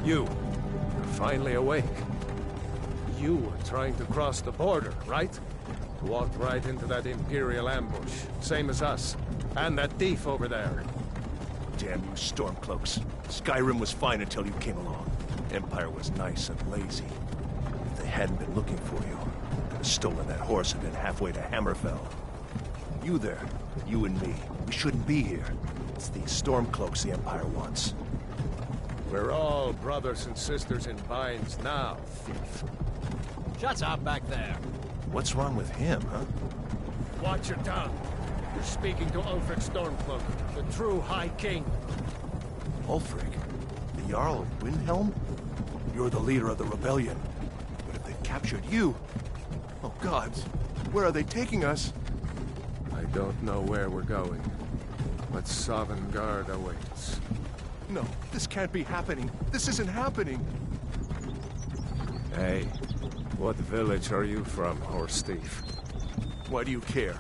You're finally awake. You were trying to cross the border, right? Walked right into that Imperial ambush, same as us. And that thief over there. Damn you Stormcloaks. Skyrim was fine until you came along. Empire was nice and lazy. If they hadn't been looking for you, could have stolen that horse and been halfway to Hammerfell. You there, you and me, we shouldn't be here. It's these Stormcloaks the Empire wants. We're all brothers and sisters in binds now, thief. Shut up back there. What's wrong with him, huh? Watch your tongue. You're speaking to Ulfric Stormcloak, the true High King. Ulfric? The Jarl of Windhelm? You're the leader of the rebellion. But if they've captured you... Oh gods, where are they taking us? I don't know where we're going, but Sovngarde awaits. No, this can't be happening. This isn't happening. Hey, what village are you from, horse thief? Why do you care?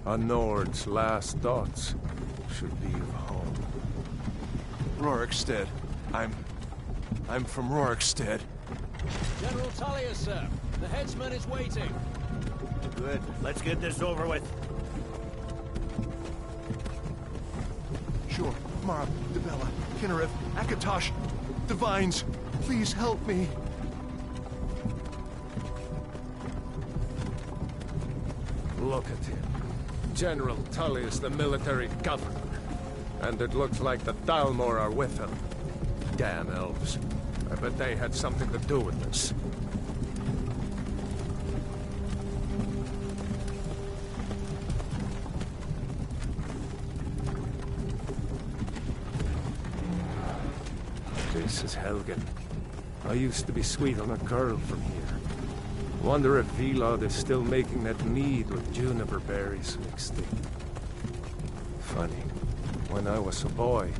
A Nord's last thoughts should be of home. Rorikstead. I'm from Rorikstead. General Tullius, sir. The headsman is waiting. Good. Let's get this over with. Sure. Mara, Dibella, Kinnereth, Akatosh, Divines, please help me. Look at him. General Tullius, the military governor. And it looks like the Thalmor are with him. Damn elves. I bet they had something to do with this. This is Helgen. I used to be sweet on a girl from here. Wonder if Vilod is still making that mead with juniper berries mixed in. Funny, when I was a boy,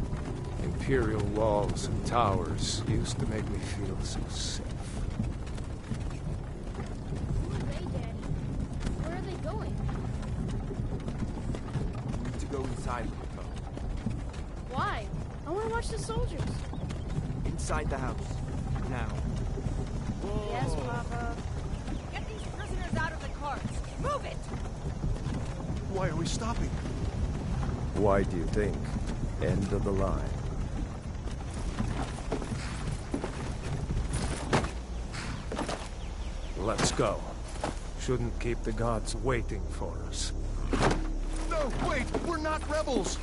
Imperial walls and towers used to make me feel so safe. Who are they, Daddy? Where are they going? To go inside, Rico. Why? I want to watch the soldiers. Inside the house. Now. Yes, Papa. Get these prisoners out of the carts. Move it! Why are we stopping? Why do you think? End of the line. Let's go. Shouldn't keep the gods waiting for us. No, wait! We're not rebels!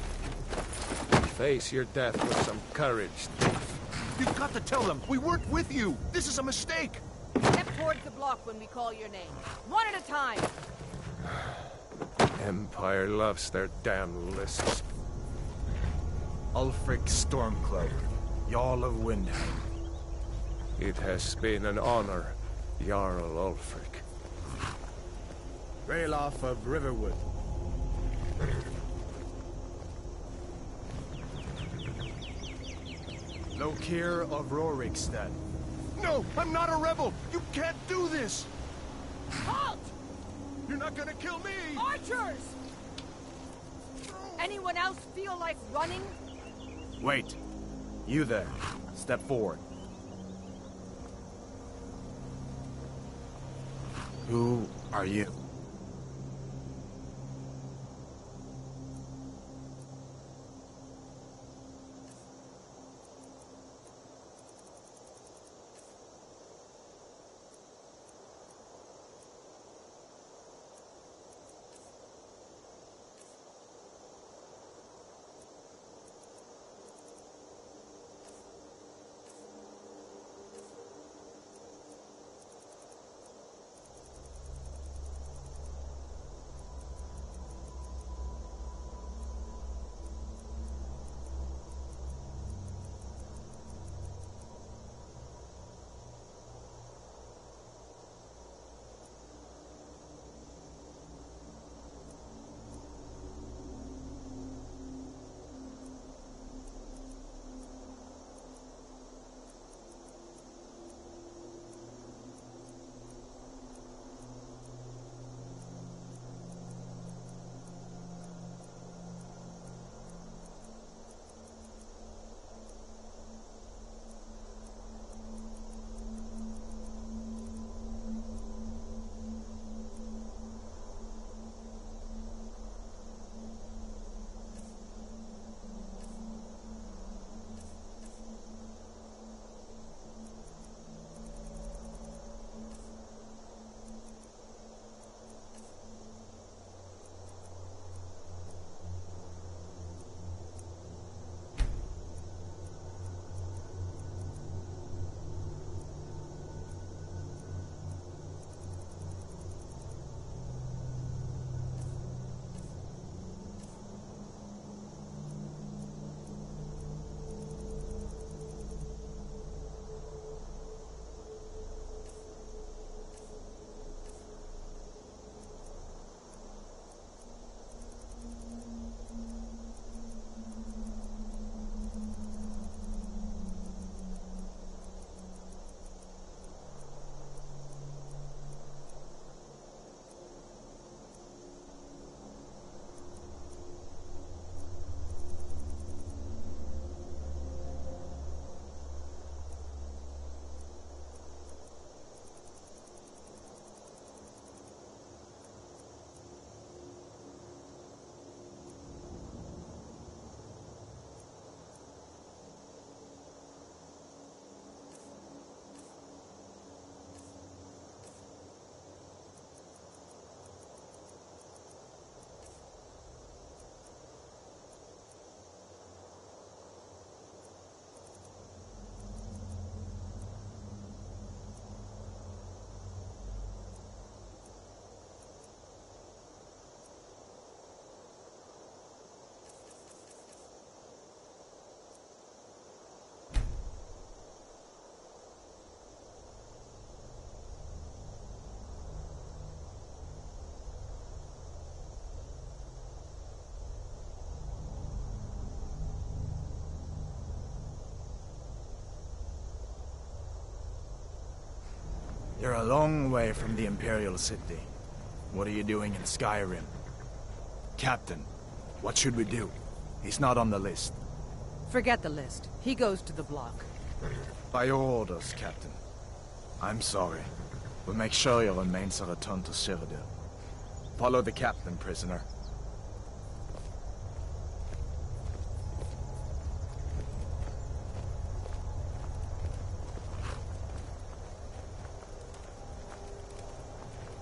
Face your death with some courage, thief. You've got to tell them! We weren't with you! This is a mistake! Step towards the block when we call your name. One at a time. Empire loves their damn lists. Ulfric Stormcloak, Jarl of Windhelm. It has been an honor, Jarl Ulfric. Ralof of Riverwood. Lokir of Rorikstead. No! I'm not a rebel! You can't do this! Halt! You're not gonna kill me! Archers! Anyone else feel like running? Wait. You there. Step forward. Who are you? You're a long way from the Imperial City. What are you doing in Skyrim? Captain, what should we do? He's not on the list. Forget the list. He goes to the block. By your orders, Captain. I'm sorry. We'll make sure your remains are returned to Cyrodiil. Follow the captain, prisoner.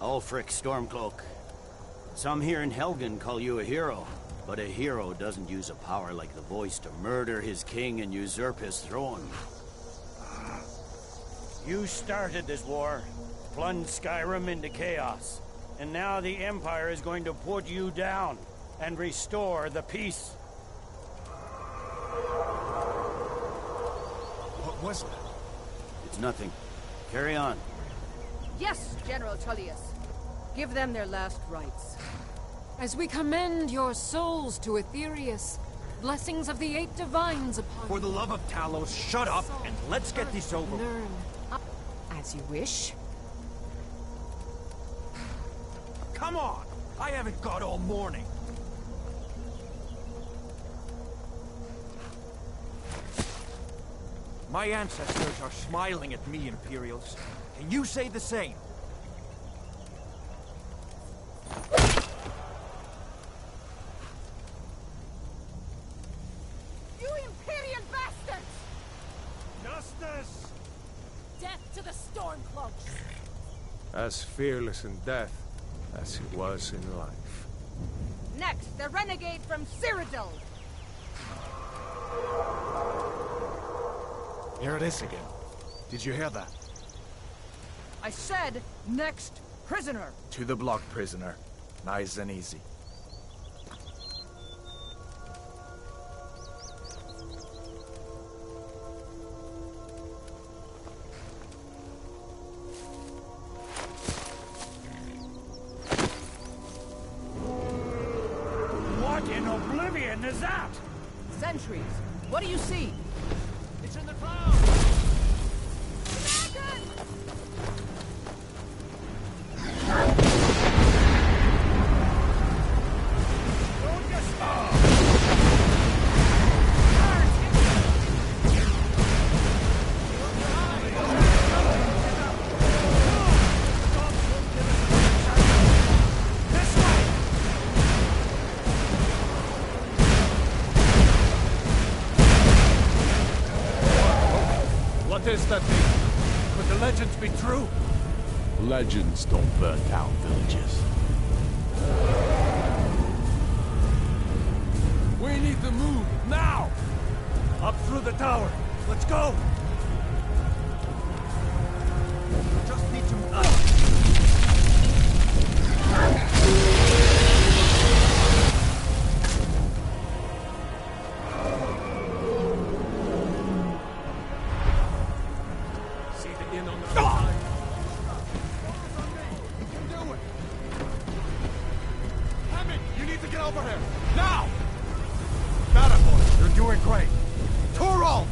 Ulfric Stormcloak. Some here in Helgen call you a hero, but a hero doesn't use a power like the voice to murder his king and usurp his throne. You started this war, plunged Skyrim into chaos, and now the Empire is going to put you down and restore the peace. What was that? It's nothing. Carry on. Yes, General Tullius. Give them their last rites. As we commend your souls to Aetherius, blessings of the eight divines upon For the love of Talos, shut up and let's get this over with. Learn. As you wish. Come on! I haven't got all morning. My ancestors are smiling at me, Imperials. Can you say the same? You Imperial bastards! Justice! Death to the Stormcloaks! As fearless in death as he was in life. Next, the renegade from Cyrodiil! Here it is again. Did you hear that? I said, next prisoner! To the block, prisoner. Nice and easy. What in oblivion is that? Sentries, what do you see? It's in the clouds! What is that thing? Could the legends be true? Legends don't burn down villages. We need to move, now! Up through the tower. Let's go! Just need to... See the inn on the other side. You need to get over here! Now! Got it, boy. You're doing great. Turo!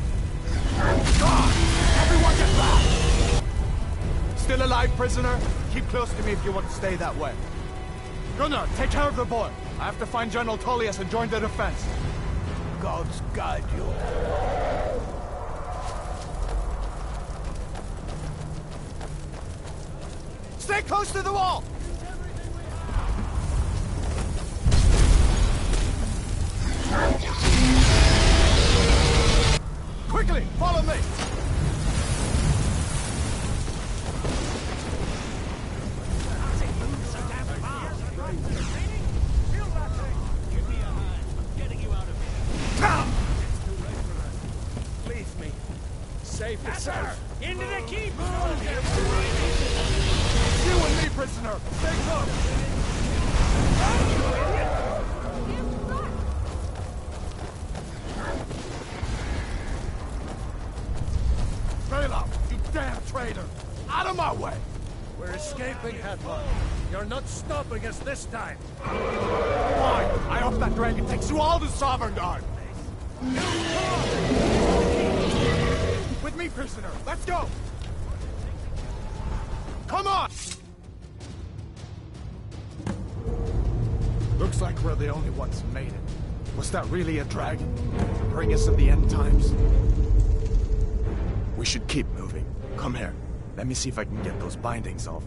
Everyone get back! Still alive, prisoner? Keep close to me if you want to stay that way. Gunnar, take care of the boy. I have to find General Tullius and join the defense. Gods guide you. Stay close to the wall! Quickly, follow me! Leave me. Save yourself. Into the keep! You and me, prisoner! Stay close! Straight you damn traitor! Out of my way! We're escaping, Headlong. You're not stopping us this time. Fine! I hope that dragon takes you all to Sovngarde! With me, prisoner! Let's go! Come on! Looks like we're the only ones who made it. Was that really a dragon? Bring us of the end times? We should keep moving. Come here. Let me see if I can get those bindings off.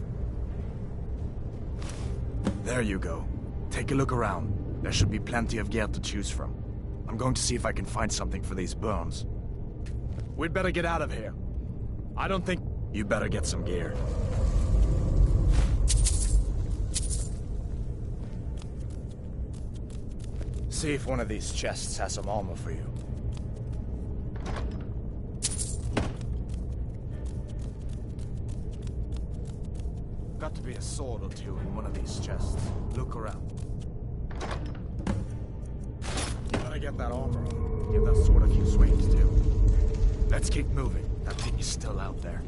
There you go. Take a look around. There should be plenty of gear to choose from. I'm going to see if I can find something for these burns. We'd better get out of here. I don't think... You better get some gear. See if one of these chests has some armor for you. Got to be a sword or two in one of these chests. Look around. You better get that armor on. Give that sword a few swings too. Let's keep moving. That thing is still out there.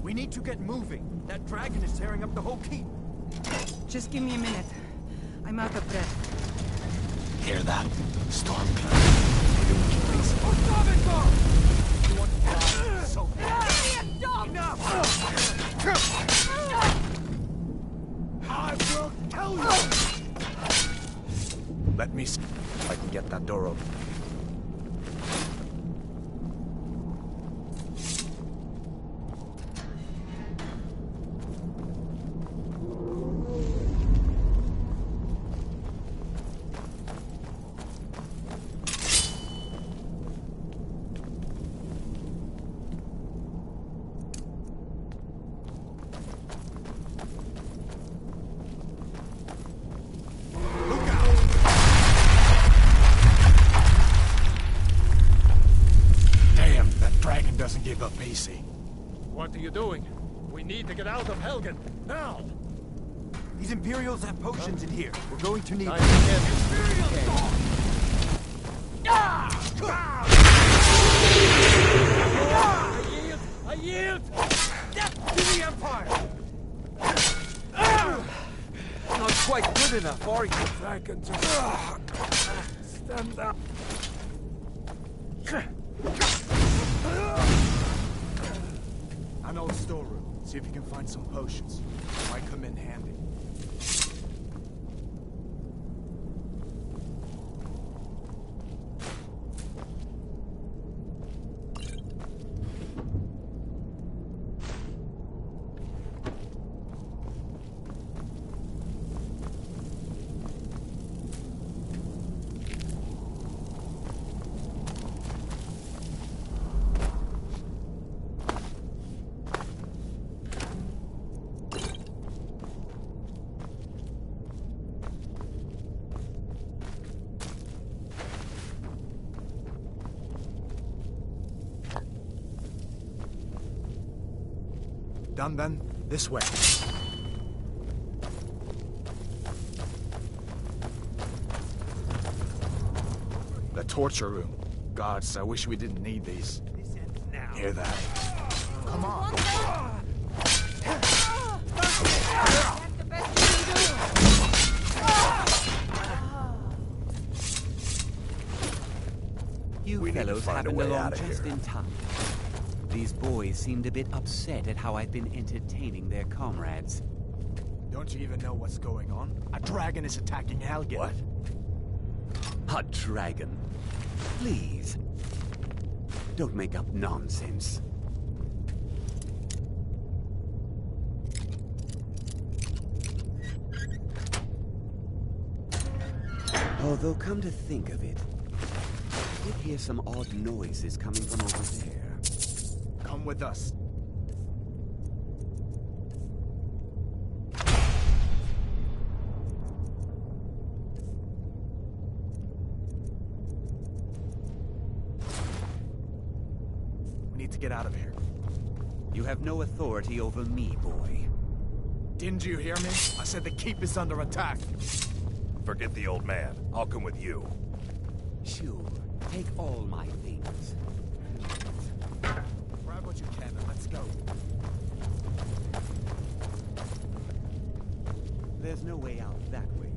We need to get moving. That dragon is tearing up the whole keep. Just give me a minute. I'm out of breath. Hear that? Storm cloud. Maybe we can raise it. You want to die so bad. Enough! I will kill you! Let me see if I can get that door open. Doesn't give up easy. What are you doing? We need to get out of Helgen, now! These Imperials have potions in here. We're going to need Time them. to get I yield! Death to the Empire! Not quite good enough, are you? Dragon, just... stand up. An old storeroom. See if you can find some potions. Might come in handy. Done then? This way. The torture room. Gods, I wish we didn't need these. This ends now. Hear that? Come on. That's the best you can do. You We need to fellows find a happened way along out of just here. in time. These boys seemed a bit upset at how I've been entertaining their comrades. Don't you even know what's going on? A dragon is attacking Helgen. What? A dragon. Please. Don't make up nonsense. Although, come to think of it, I did hear some odd noises coming from over there. Come with us. We need to get out of here. You have no authority over me, boy. Didn't you hear me? I said the keep is under attack. Forget the old man. I'll come with you. Sure. Take all my things. Grab what you can and let's go. There's no way out that way.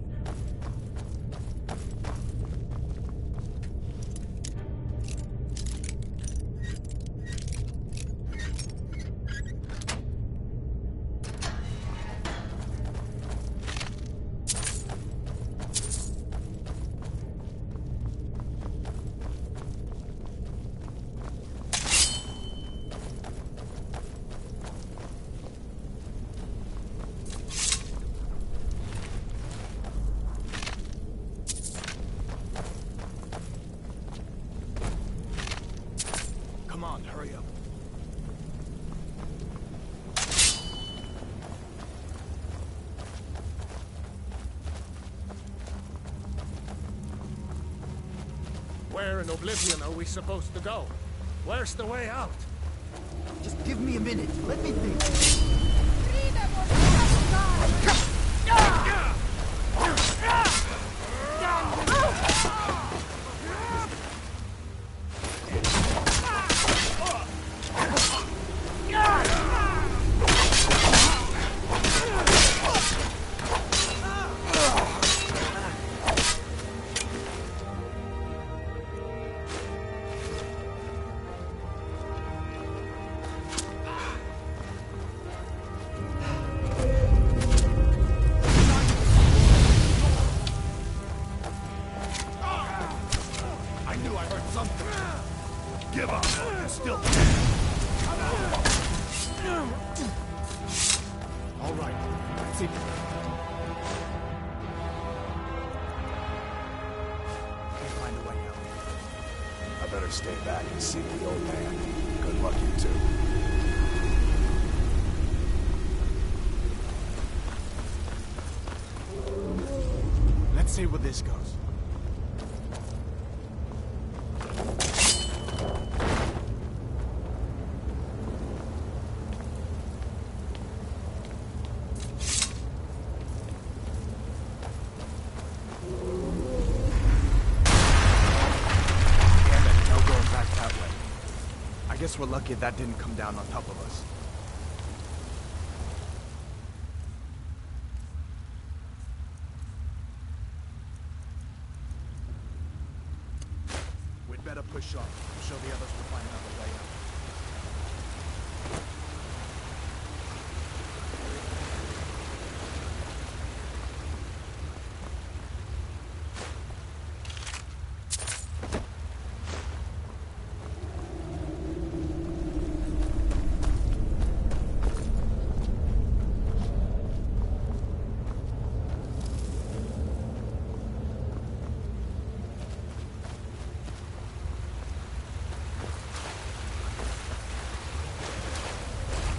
Come on, hurry up. Where in Oblivion are we supposed to go? Where's the way out? Just give me a minute. Let me think. Give up. You're still... All right, that's it. Can't find a way out. I better stay back and see the old man. Good luck, you two. Let's see where this goes. I guess we're lucky that didn't come down on top of us. We'd better push on. I'm sure the others will find another way out.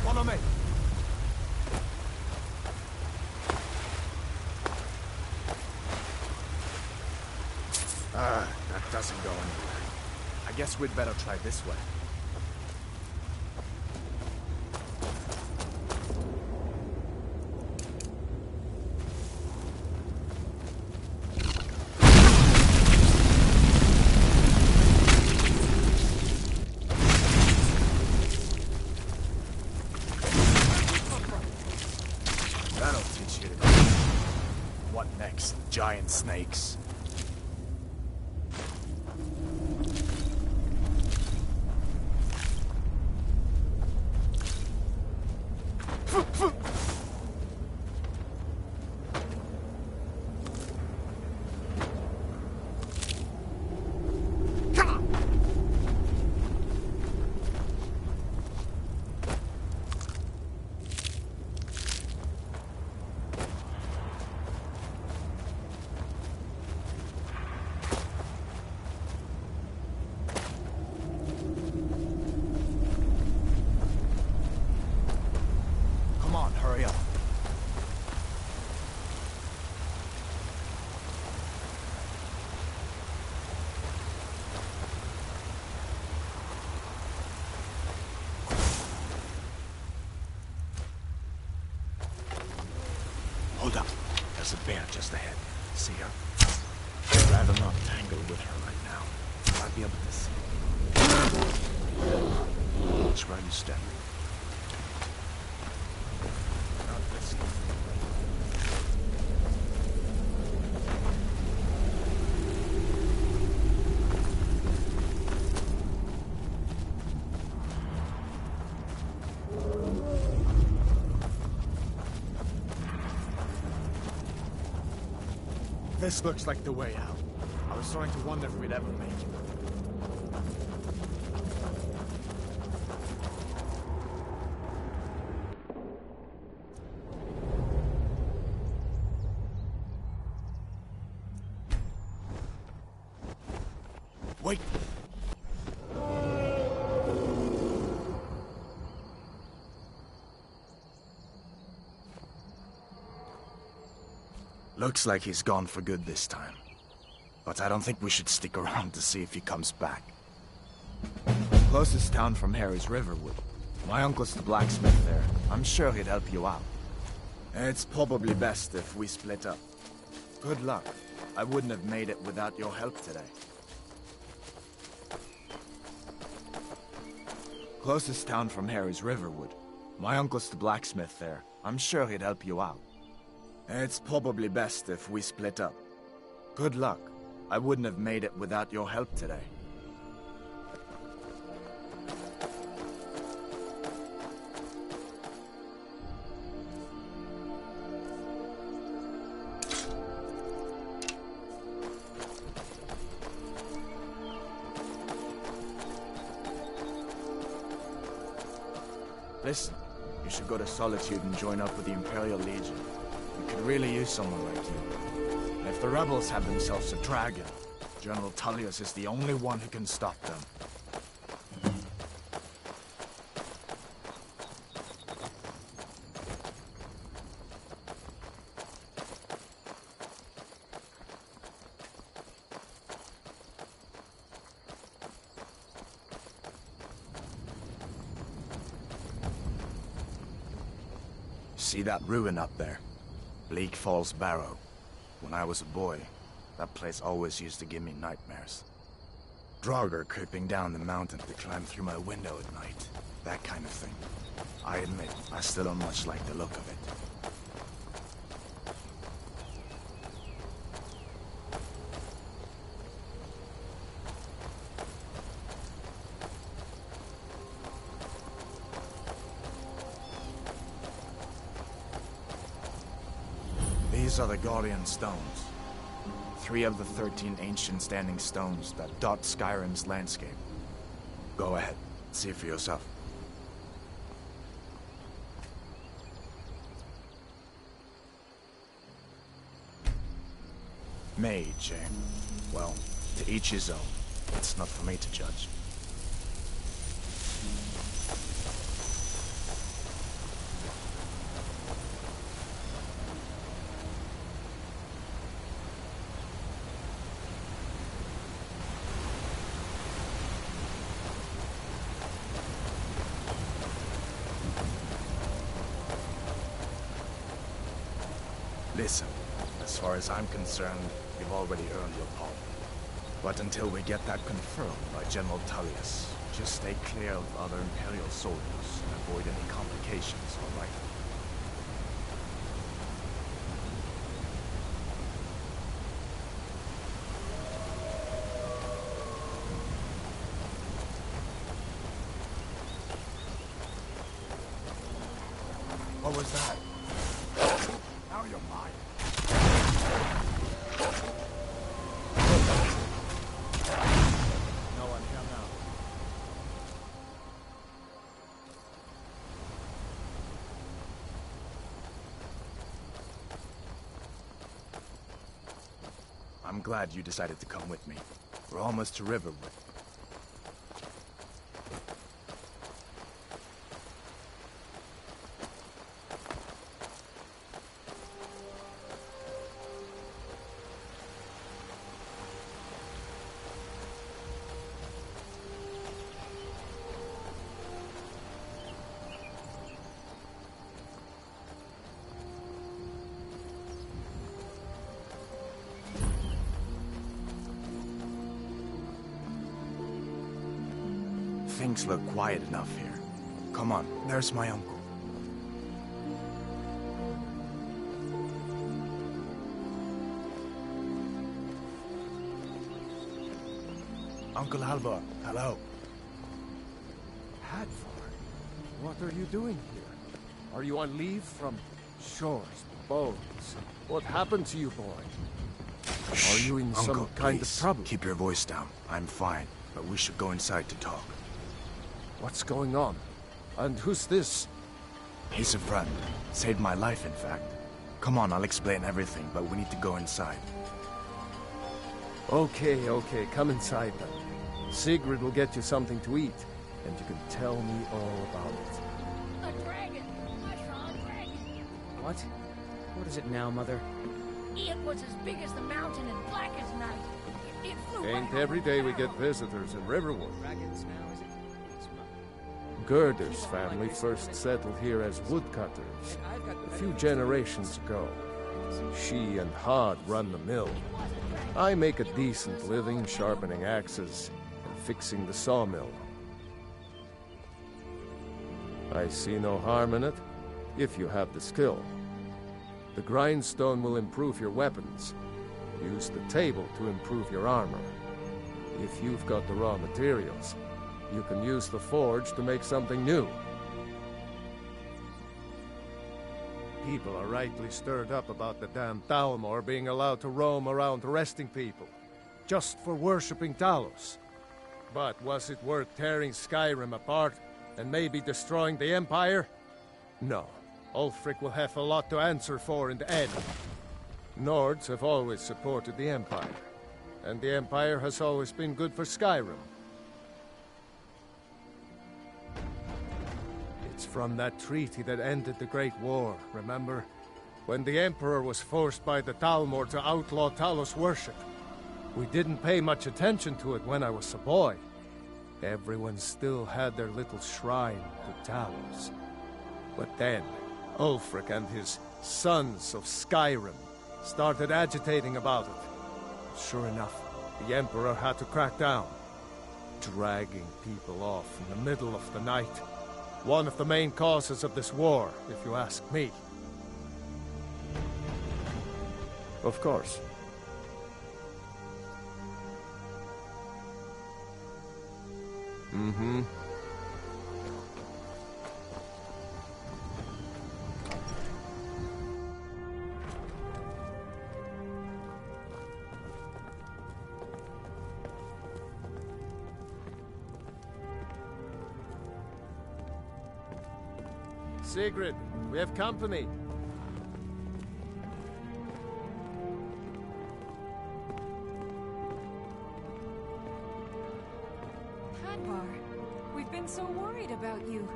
Follow me. That doesn't go anywhere. I guess we'd better try this way. That'll teach you to go. What next? Giant snakes. There's a bear just ahead. See her? I'd rather not tangle with her right now. I'd be able to see. Watch where you step. Not this one. This looks like the way out. I was starting to wonder if we'd ever make it. Wait! Looks like he's gone for good this time. But I don't think we should stick around to see if he comes back. Closest town from here is Riverwood. My uncle's the blacksmith there. I'm sure he'd help you out. It's probably best if we split up. Good luck. I wouldn't have made it without your help today. Closest town from here is Riverwood. My uncle's the blacksmith there. I'm sure he'd help you out. It's probably best if we split up. Good luck. I wouldn't have made it without your help today. Listen, you should go to Solitude and join up with the Imperial Legion. We could really use someone like you. And if the rebels have themselves a dragon, General Tullius is the only one who can stop them. See that ruin up there? Bleak Falls Barrow. When I was a boy, that place always used to give me nightmares. Draugr creeping down the mountain to climb through my window at night. That kind of thing. I admit, I still don't much like the look of it. These are the Guardian Stones. 3 of the 13 ancient standing stones that dot Skyrim's landscape. Go ahead, see for yourself. Mage, eh? Well, to each his own. It's not for me to judge. Listen, as far as I'm concerned, you've already earned your pardon. But until we get that confirmed by General Tullius, just stay clear of other Imperial soldiers and avoid any complications, all right? What was that? Now you're mine. No one here now. I'm glad you decided to come with me. We're almost to Riverwood. Things look quiet enough here. Come on, there's my uncle. Uncle Halvor, hello. Hadvar, what are you doing here? Are you on leave from shores, boats? What happened to you, boy? Are you in Uncle, some kind please, of trouble? keep your voice down. I'm fine, but we should go inside to talk. What's going on? And who's this? He's a friend. Saved my life, in fact. Come on, I'll explain everything, but we need to go inside. Okay, come inside then. Sigrid will get you something to eat, and you can tell me all about it. A dragon! I saw a dragon! What? What is it now, Mother? It was as big as the mountain and black as night. It flew Ain't right every over day the we town. get visitors in Riverwood. Dragons now, is it? Gerder's family first settled here as woodcutters a few generations ago. She and Hod run the mill. I make a decent living sharpening axes and fixing the sawmill. I see no harm in it, if you have the skill. The grindstone will improve your weapons. Use the table to improve your armor. If you've got the raw materials, you can use the forge to make something new. People are rightly stirred up about the damn Thalmor being allowed to roam around arresting people, just for worshipping Talos. But was it worth tearing Skyrim apart and maybe destroying the Empire? No. Ulfric will have a lot to answer for in the end. Nords have always supported the Empire, and the Empire has always been good for Skyrim. It's from that treaty that ended the Great War, remember? When the Emperor was forced by the Thalmor to outlaw Talos worship. We didn't pay much attention to it when I was a boy. Everyone still had their little shrine to Talos. But then, Ulfric and his sons of Skyrim started agitating about it. Sure enough, the Emperor had to crack down. Dragging people off in the middle of the night. One of the main causes of this war, if you ask me. Of course. Mm-hmm. Sigrid, we have company. Hadvar, we've been so worried about you.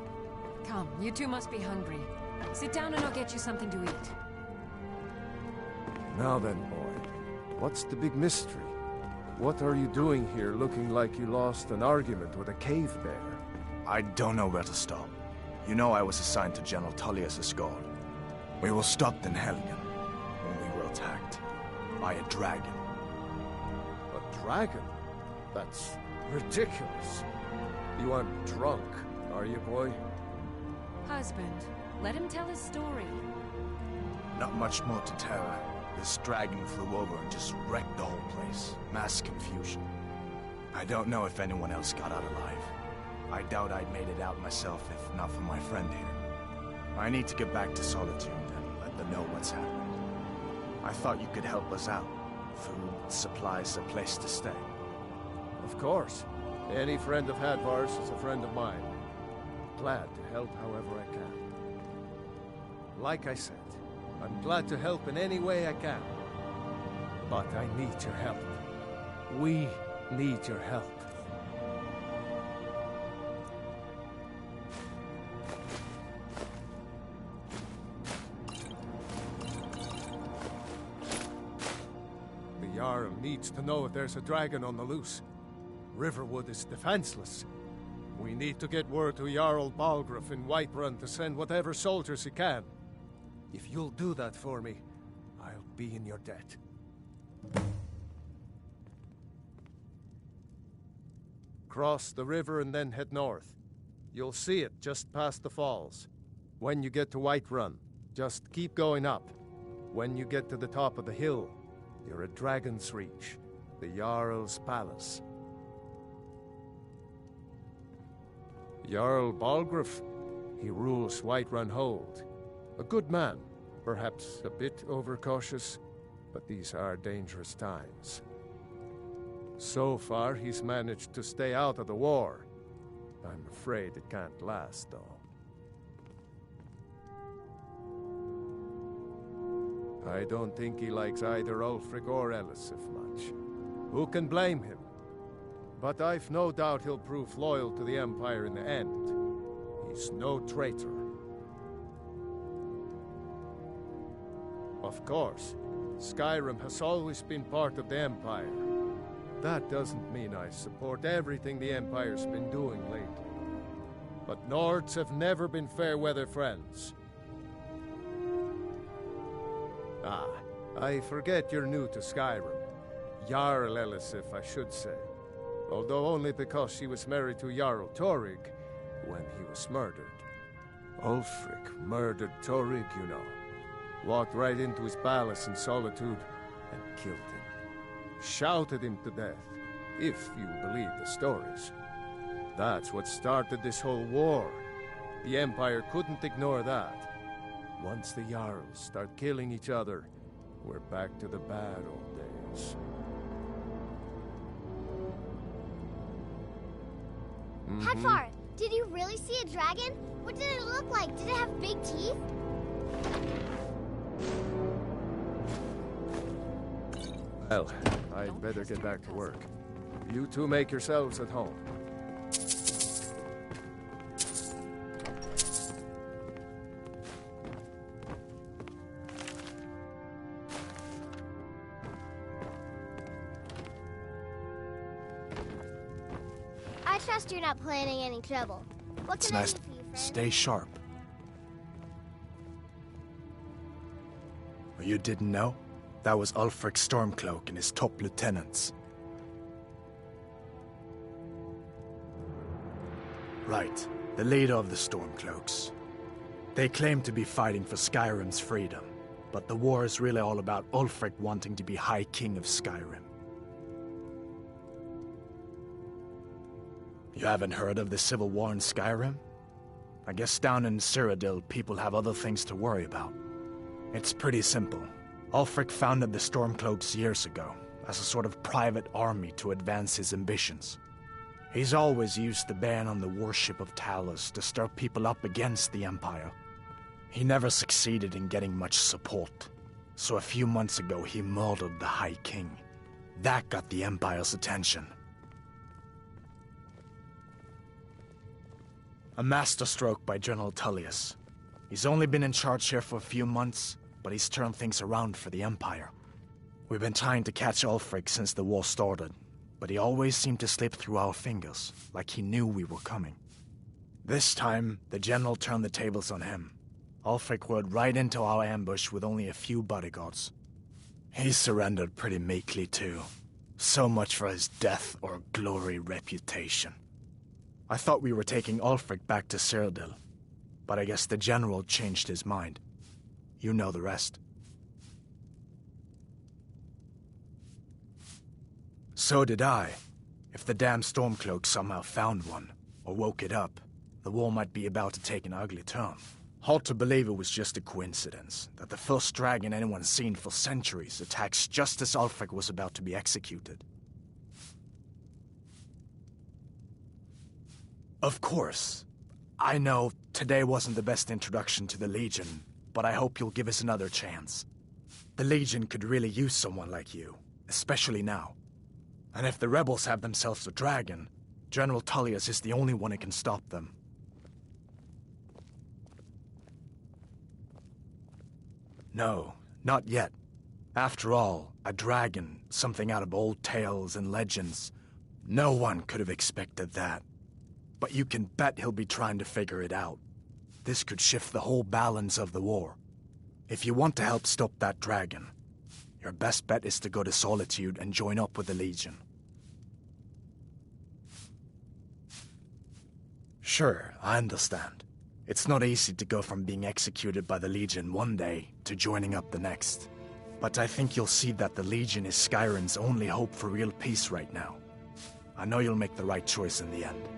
Come, you two must be hungry. Sit down and I'll get you something to eat. Now then, boy, what's the big mystery? What are you doing here looking like you lost an argument with a cave bear? I don't know where to stop. You know I was assigned to General Tullius' guard. We were stopped in Helgen when we were attacked by a dragon. A dragon? That's ridiculous. You aren't drunk, are you, boy? Husband, let him tell his story. Not much more to tell. This dragon flew over and just wrecked the whole place. Mass confusion. I don't know if anyone else got out alive. I doubt I'd made it out myself if not for my friend here. I need to get back to Solitude and let them know what's happening. I thought you could help us out. Food, supplies, a place to stay. Of course. Any friend of Hadvar's is a friend of mine. Glad to help however I can. Like I said, I'm glad to help in any way I can. But I need your help. We need your help. The Jarl needs to know if there's a dragon on the loose. Riverwood is defenseless. We need to get word to Jarl Balgruuf in Whiterun to send whatever soldiers he can. If you'll do that for me, I'll be in your debt. Cross the river and then head north. You'll see it just past the falls. When you get to Whiterun, just keep going up. When you get to the top of the hill, you're at Dragon's Reach, the Jarl's palace. Jarl Balgruuf, he rules Whiterun Hold. A good man, perhaps a bit overcautious, but these are dangerous times. So far, he's managed to stay out of the war. I'm afraid it can't last, though. I don't think he likes either Ulfric or Elisif much. Who can blame him? But I've no doubt he'll prove loyal to the Empire in the end. He's no traitor. Of course, Skyrim has always been part of the Empire. That doesn't mean I support everything the Empire's been doing lately. But Nords have never been fair-weather friends. Ah, I forget you're new to Skyrim. Jarl Elisif, I should say. Although only because she was married to Jarl Torrig when he was murdered. Ulfric murdered Torrig, you know. Walked right into his palace in solitude and killed him. Shouted him to death, if you believe the stories. That's what started this whole war. The Empire couldn't ignore that. Once the Jarls start killing each other, we're back to the bad old days. Hadvar, did you really see a dragon? What did it look like? Did it have big teeth? Well, I'd better get back to work. You two make yourselves at home. I trust you're not planning any trouble. What It's can I nice. do for you, friend? Stay sharp. You didn't know? That was Ulfric Stormcloak and his top lieutenants. Right, the leader of the Stormcloaks. They claim to be fighting for Skyrim's freedom, but the war is really all about Ulfric wanting to be High King of Skyrim. You haven't heard of the civil war in Skyrim? I guess down in Cyrodiil, people have other things to worry about. It's pretty simple. Ulfric founded the Stormcloaks years ago, as a sort of private army to advance his ambitions. He's always used the ban on the worship of Talos to stir people up against the Empire. He never succeeded in getting much support, so a few months ago he murdered the High King. That got the Empire's attention. A masterstroke by General Tullius. He's only been in charge here for a few months, but he's turned things around for the Empire. We've been trying to catch Ulfric since the war started, but he always seemed to slip through our fingers, like he knew we were coming. This time, the General turned the tables on him. Ulfric rode right into our ambush with only a few bodyguards. He surrendered pretty meekly too. So much for his death or glory reputation. I thought we were taking Ulfric back to Cyrodiil, but I guess the General changed his mind. You know the rest. So did I. If the damn Stormcloak somehow found one, or woke it up, the war might be about to take an ugly turn. Hard to believe it was just a coincidence, that the first dragon anyone's seen for centuries attacks just as Ulfric was about to be executed. Of course. I know today wasn't the best introduction to the Legion, but I hope you'll give us another chance. The Legion could really use someone like you, especially now. And if the rebels have themselves a dragon, General Tullius is the only one who can stop them. No, not yet. After all, a dragon, something out of old tales and legends. No one could have expected that. But you can bet he'll be trying to figure it out. This could shift the whole balance of the war. If you want to help stop that dragon, your best bet is to go to Solitude and join up with the Legion. Sure, I understand. It's not easy to go from being executed by the Legion one day to joining up the next. But I think you'll see that the Legion is Skyrim's only hope for real peace right now. I know you'll make the right choice in the end.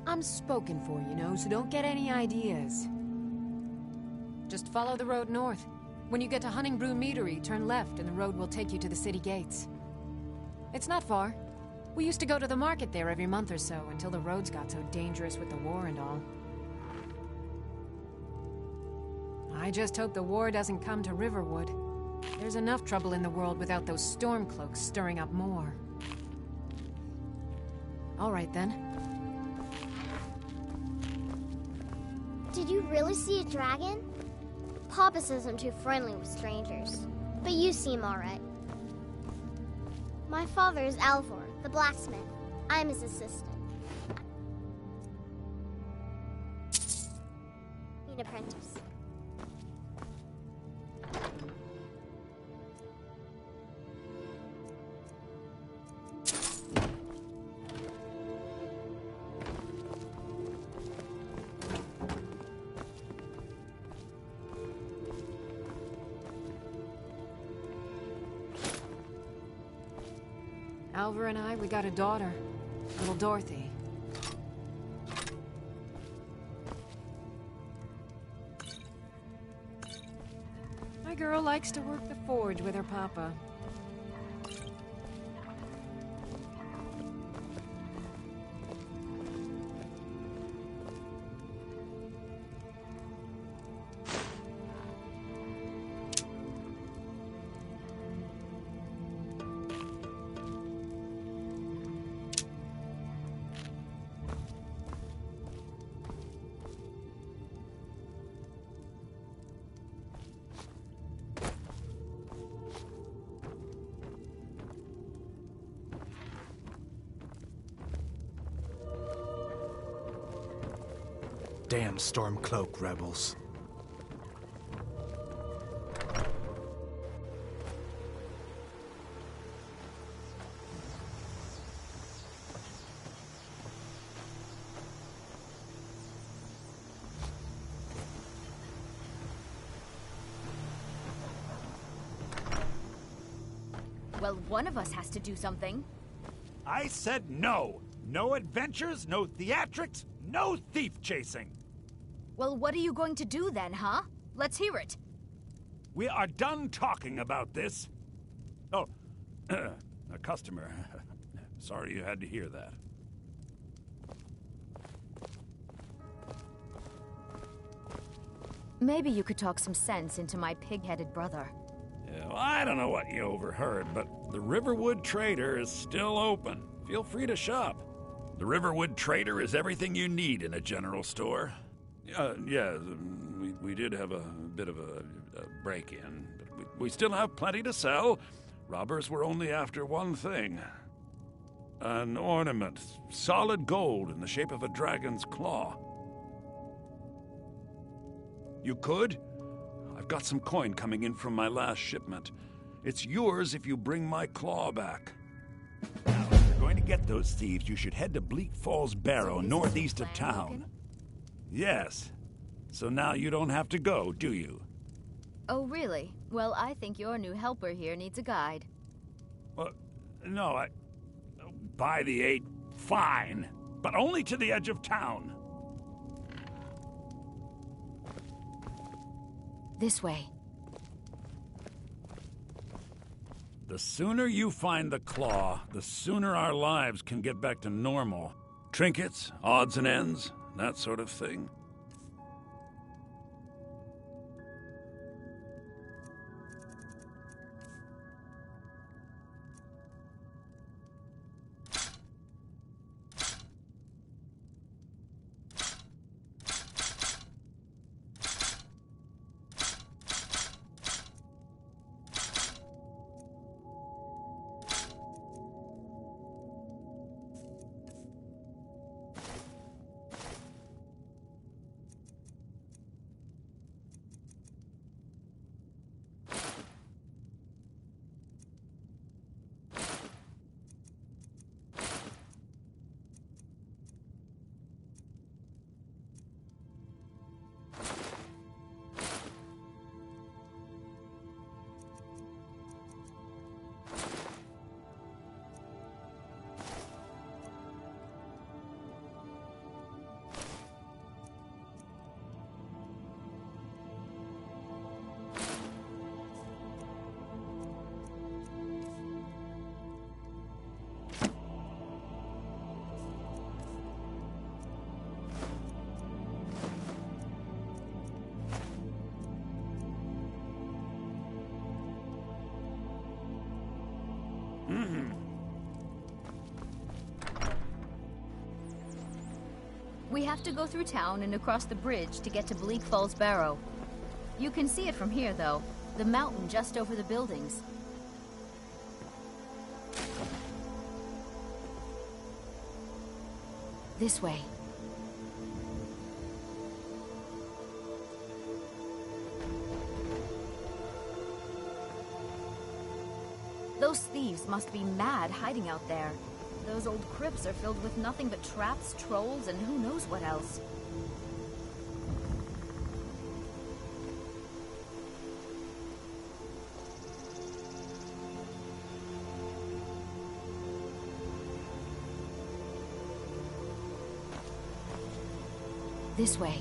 I'm spoken for, you know, so don't get any ideas. Just follow the road north. When you get to Honningbrew Meadery, turn left and the road will take you to the city gates. It's not far. We used to go to the market there every month or so until the roads got so dangerous with the war and all. I just hope the war doesn't come to Riverwood. There's enough trouble in the world without those Stormcloaks stirring up more. All right then. Did you really see a dragon? Papa says I'm too friendly with strangers, but you seem alright. My father is Alvor, the blacksmith. I'm his assistant. An apprentice. Alvar and I, we got a daughter, little Dorothy. My girl likes to work the forge with her papa. Damn Stormcloak rebels. Well, one of us has to do something. I said no. No adventures, no theatrics, no thief chasing. Well, what are you going to do then, huh? Let's hear it. We are done talking about this. Oh, a customer. Sorry you had to hear that. Maybe you could talk some sense into my pig-headed brother. Yeah, well, I don't know what you overheard, but the Riverwood Trader is still open. Feel free to shop. The Riverwood Trader is everything you need in a general store. Yeah, we did have a bit of a break-in, but we still have plenty to sell. Robbers were only after one thing. An ornament, solid gold in the shape of a dragon's claw. You could? I've got some coin coming in from my last shipment. It's yours if you bring my claw back. Now, if you're going to get those thieves, you should head to Bleak Falls Barrow, northeast of town. Yes. So now you don't have to go, do you? Oh, really? Well, I think your new helper here needs a guide. Well, no, by the 8, fine. But only to the edge of town. This way. The sooner you find the claw, the sooner our lives can get back to normal. Trinkets, odds and ends, that sort of thing. We have to go through town and across the bridge to get to Bleak Falls Barrow. You can see it from here, though. The mountain just over the buildings. This way. Those thieves must be mad hiding out there. Those old crypts are filled with nothing but traps, trolls, and who knows what else. This way.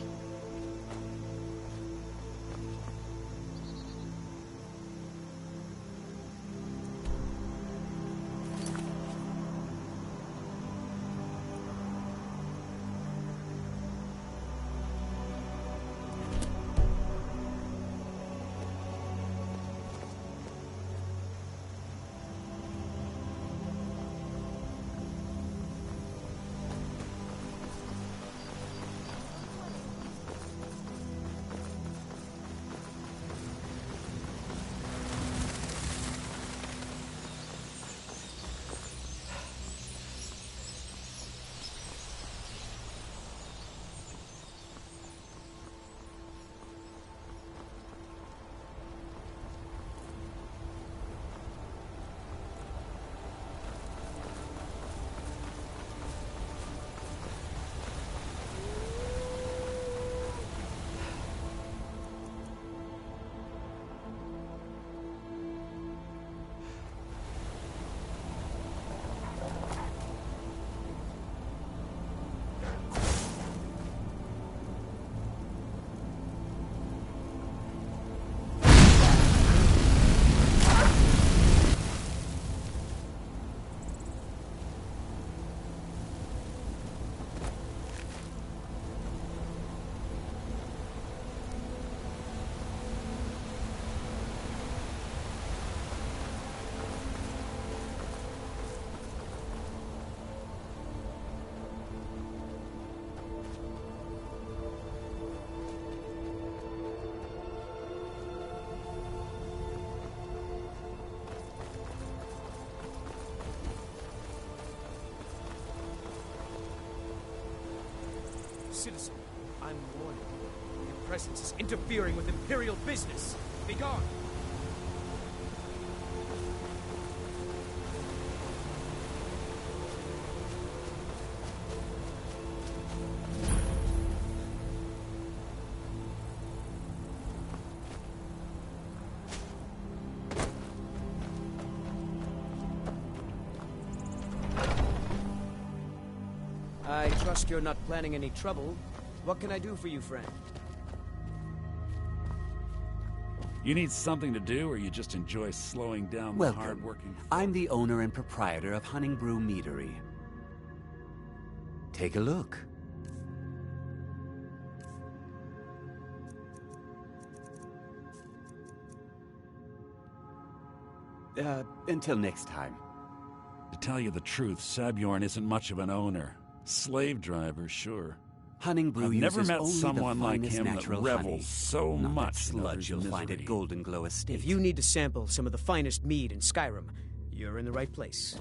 Citizen, I'm warning you. Your presence is interfering with Imperial business. Be gone! I trust you're not planning any trouble. What can I do for you, friend? You need something to do, or you just enjoy slowing down the Welcome. hard-working... I'm the owner and proprietor of Hunting Brew Meadery. Take a look. Until next time. To tell you the truth, Sabjorn isn't much of an owner. Slave driver, sure. Hunting Brew I've never uses met only someone the like finest him that natural revels honey. so Not much that in sludge others' you'll find at misery. Golden Glow Estate. If you need to sample some of the finest mead in Skyrim, you're in the right place.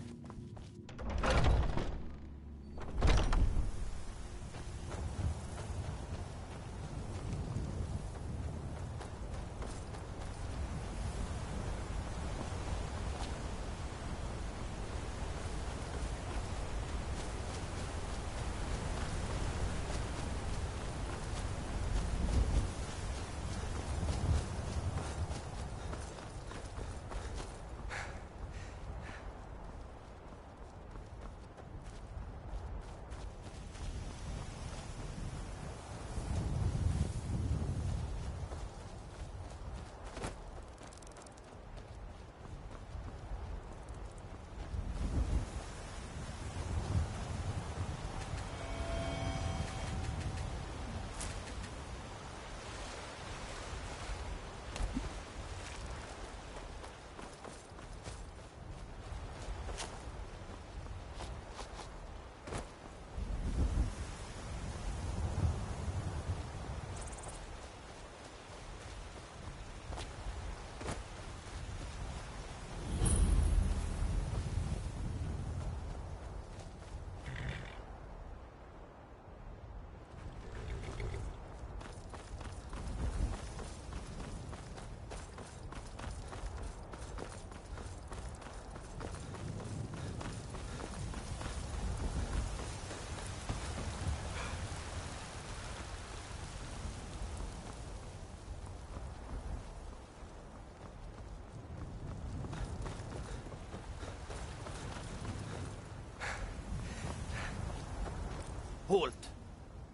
Halt!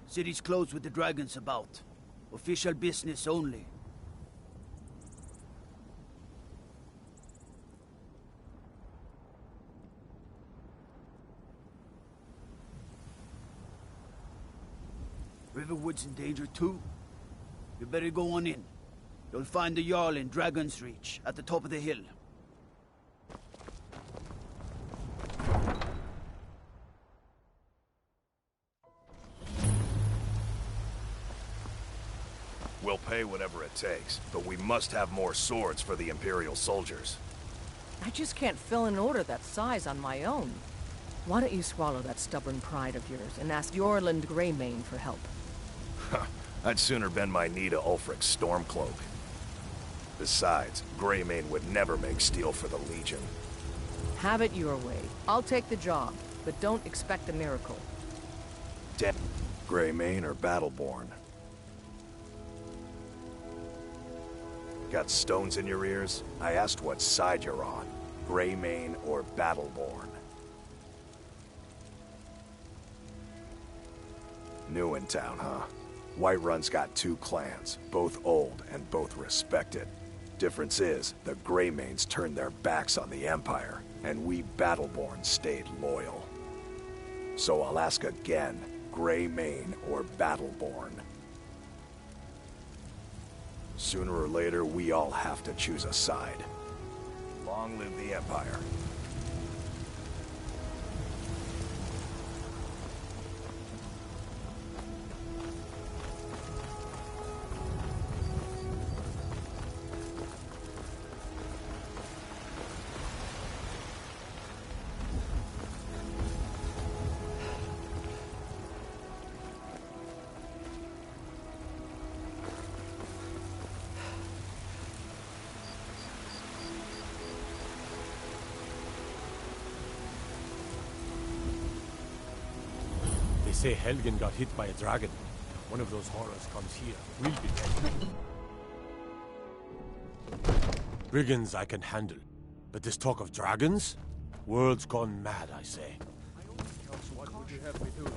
City's closed with the dragons about. Official business only. Riverwood's in danger too. You better go on in. You'll find the Jarl in Dragon's Reach, at the top of the hill. We'll pay whatever it takes, but we must have more swords for the Imperial soldiers. I just can't fill an order that size on my own. Why don't you swallow that stubborn pride of yours and ask Yorland Greymane for help? I'd sooner bend my knee to Ulfric's Stormcloak. Besides, Greymane would never make steel for the Legion. Have it your way. I'll take the job, but don't expect a miracle. Greymane or Battleborn? Got stones in your ears? I asked what side you're on. Greymane or Battleborn? New in town, huh? Whiterun's got two clans, both old and both respected. Difference is, the Greymanes turned their backs on the Empire, and we Battleborn stayed loyal. So I'll ask again, Greymane or Battleborn? Sooner or later, we all have to choose a side. Long live the Empire. They say Helgen got hit by a dragon. One of those horrors comes here. We'll be dead. Brigands I can handle. But this talk of dragons? World's gone mad, I say.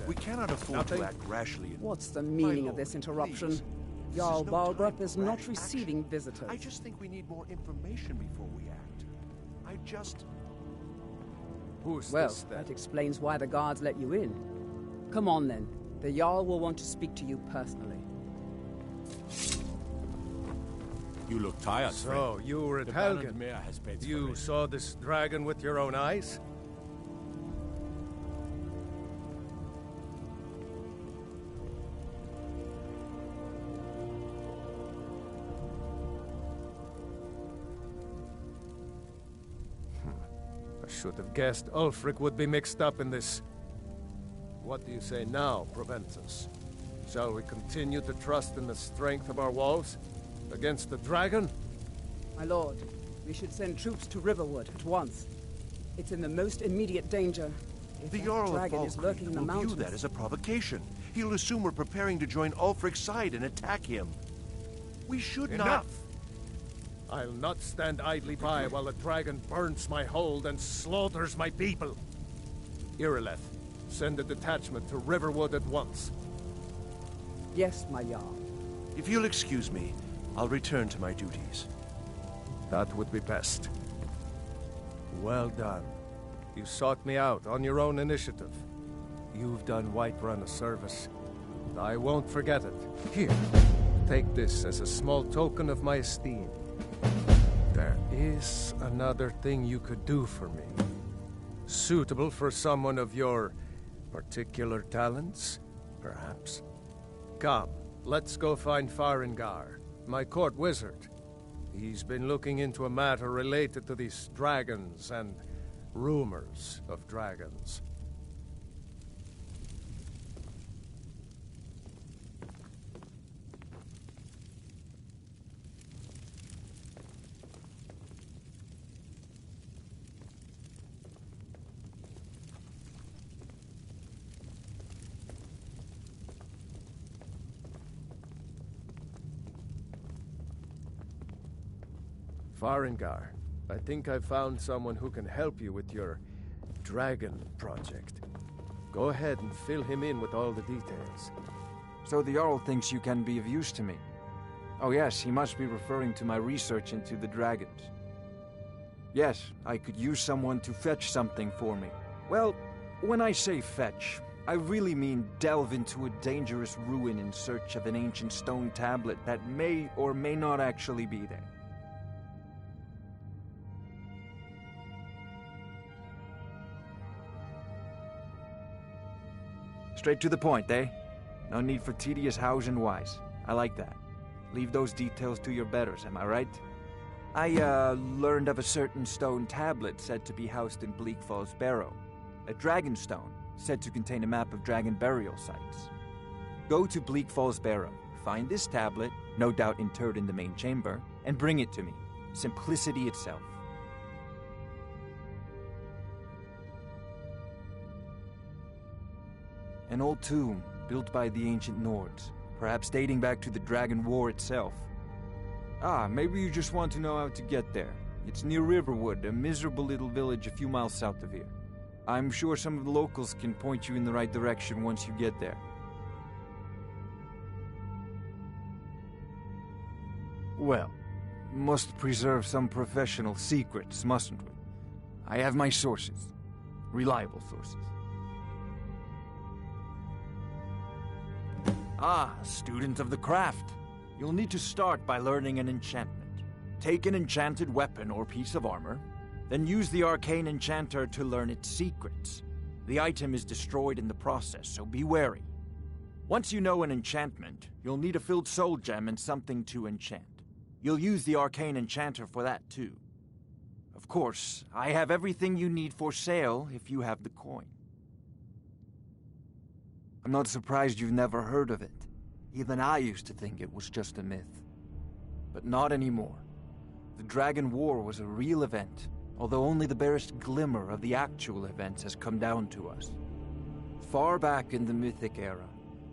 We cannot afford to act rashly. What's the meaning of this interruption? Jarl no Balgrup time is for not rash receiving action. visitors. I just think we need more information before we act. Who's Well, this, then? that explains why the guards let you in. Come on, then. The Jarl will want to speak to you personally. You look tired, So, you were at The Helgen. Baron Mayor has paid for You it. saw this dragon with your own eyes? I should have guessed Ulfric would be mixed up in this. What do you say now, Proventus? Shall we continue to trust in the strength of our walls against the dragon? My lord, we should send troops to Riverwood at once. It's in the most immediate danger. If The that Jarl of dragon is lurking in the will mountains. view that as a provocation. He'll assume we're preparing to join Ulfric's side and attack him. We should Enough! not... I'll not stand idly by while the dragon burns my hold and slaughters my people. Irileth, send a detachment to Riverwood at once. Yes, my Jarl. If you'll excuse me, I'll return to my duties. That would be best. Well done. You sought me out on your own initiative. You've done Whiterun a service. And I won't forget it. Here, take this as a small token of my esteem. There is another thing you could do for me. Suitable for someone of your particular talents, perhaps. Come, let's go find Farengar, my court wizard. He's been looking into a matter related to these dragons and rumors of dragons. Farengar, I think I've found someone who can help you with your dragon project. Go ahead and fill him in with all the details. So the Jarl thinks you can be of use to me. Oh yes, he must be referring to my research into the dragons. Yes, I could use someone to fetch something for me. Well, when I say fetch, I really mean delve into a dangerous ruin in search of an ancient stone tablet that may or may not actually be there. Straight to the point, eh? No need for tedious hows and whys. I like that. Leave those details to your betters, am I right? I, learned of a certain stone tablet said to be housed in Bleak Falls Barrow. A dragon stone, said to contain a map of dragon burial sites. Go to Bleak Falls Barrow, find this tablet, no doubt interred in the main chamber, and bring it to me. Simplicity itself. An old tomb, built by the ancient Nords, perhaps dating back to the Dragon War itself. Ah, maybe you just want to know how to get there. It's near Riverwood, a miserable little village a few miles south of here. I'm sure some of the locals can point you in the right direction once you get there. Well, must preserve some professional secrets, mustn't we? I have my sources. Reliable sources. Ah, student of the craft. You'll need to start by learning an enchantment. Take an enchanted weapon or piece of armor, then use the arcane enchanter to learn its secrets. The item is destroyed in the process, so be wary. Once you know an enchantment, you'll need a filled soul gem and something to enchant. You'll use the arcane enchanter for that too. Of course, I have everything you need for sale if you have the coin. I'm not surprised you've never heard of it. Even I used to think it was just a myth. But not anymore. The Dragon War was a real event, although only the barest glimmer of the actual events has come down to us. Far back in the Mythic era,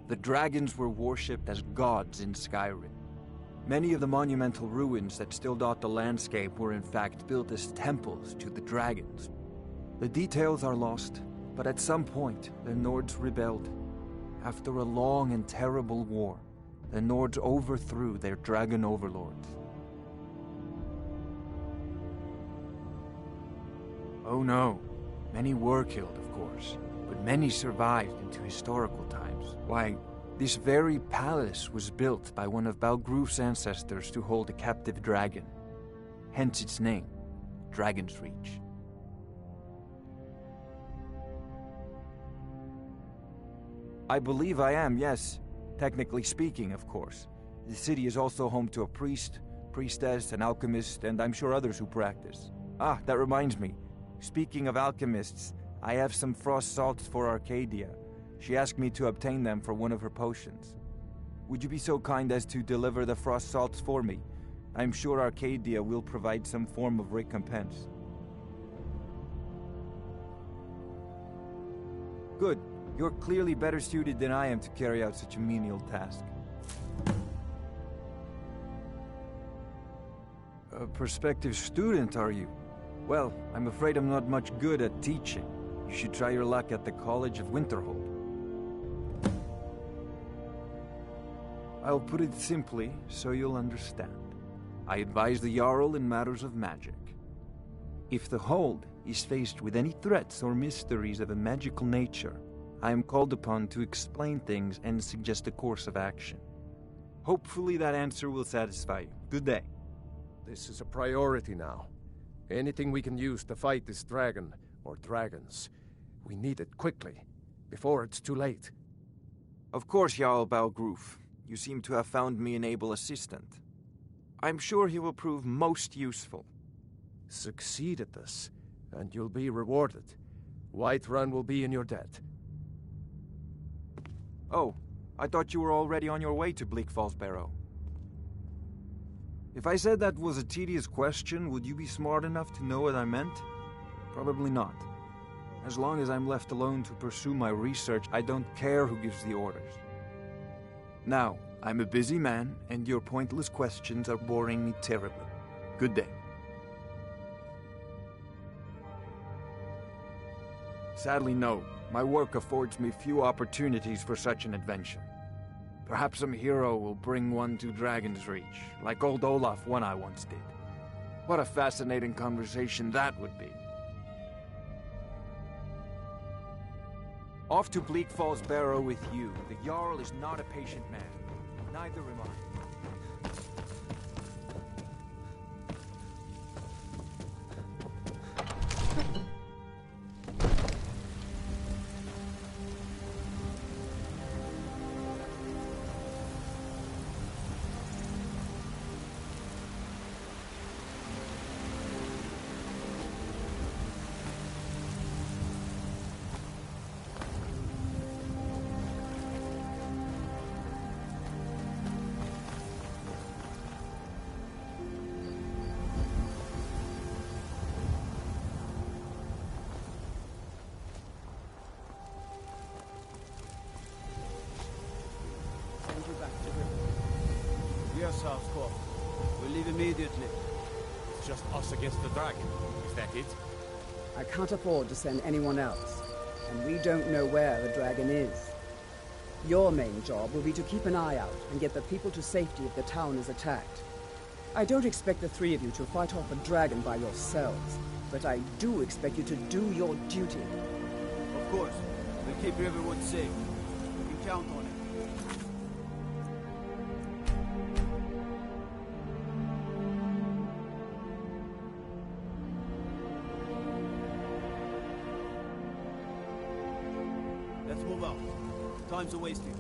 the dragons were worshipped as gods in Skyrim. Many of the monumental ruins that still dot the landscape were in fact built as temples to the dragons. The details are lost, but at some point the Nords rebelled. After a long and terrible war, the Nords overthrew their dragon overlords. Oh no, many were killed, of course, but many survived into historical times. Why, this very palace was built by one of Balgroof's ancestors to hold a captive dragon. Hence its name, Dragon's Reach. I believe I am, yes. Technically speaking, of course. The city is also home to a priest, priestess, an alchemist, and I'm sure others who practice. Ah, that reminds me. Speaking of alchemists, I have some frost salts for Arcadia. She asked me to obtain them for one of her potions. Would you be so kind as to deliver the frost salts for me? I'm sure Arcadia will provide some form of recompense. Good. You're clearly better suited than I am to carry out such a menial task. A prospective student, are you? Well, I'm afraid I'm not much good at teaching. You should try your luck at the College of Winterhold. I'll put it simply so you'll understand. I advise the Jarl in matters of magic. If the Hold is faced with any threats or mysteries of a magical nature, I am called upon to explain things and suggest a course of action. Hopefully that answer will satisfy you. Good day. This is a priority now. Anything we can use to fight this dragon, or dragons, we need it quickly, before it's too late. Of course, Jarl Balgroof. You seem to have found me an able assistant. I'm sure he will prove most useful. Succeed at this, and you'll be rewarded. Whiterun will be in your debt. Oh, I thought you were already on your way to Bleak Falls Barrow. If I said that was a tedious question, would you be smart enough to know what I meant? Probably not. As long as I'm left alone to pursue my research, I don't care who gives the orders. Now, I'm a busy man, and your pointless questions are boring me terribly. Good day. Sadly, no. My work affords me few opportunities for such an adventure. Perhaps some hero will bring one to Dragon's Reach, like old Olaf one I once did. What a fascinating conversation that would be. Off to Bleak Falls Barrow with you. The Jarl is not a patient man. Neither am I. Yes, Housecop. We'll leave immediately. It's just us against the dragon. Is that it? I can't afford to send anyone else, and we don't know where the dragon is. Your main job will be to keep an eye out and get the people to safety if the town is attacked. I don't expect the three of you to fight off a dragon by yourselves, but I do expect you to do your duty. Of course. We'll keep Riverwood safe. You can count on it. Let's move out. Time's a wasting.